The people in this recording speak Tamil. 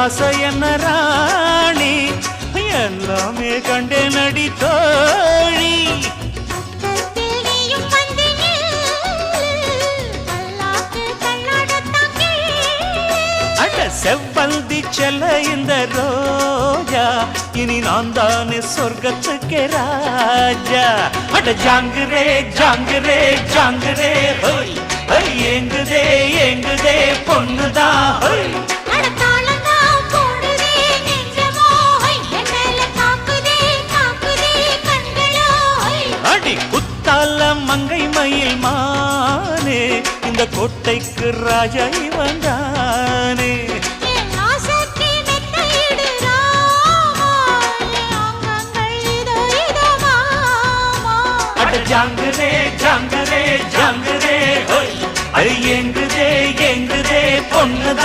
ஆசை என்ன ராணி எல்லாமே கண்டே நடி தோழி செவ்வந்தி செல்ல இந்த ரோஜா இனி நான் தானே சொர்க்கத்துக்கு ராஜா அட ஜாங்குரே ஜாங்குரே ஜாங்குரே ஹோய் ஏங்குதே ஏங்குதே பொண்ணுதா ஹோய் அடி குத்தால மங்கை மயில் மானே இந்த கோட்டைக்கு ராஜா வந்தானே ஜாங்குரே ஜாங்குரே ஜாங்குரே ஹோய் எங்குதே எங்குதே பொண்ணுதான்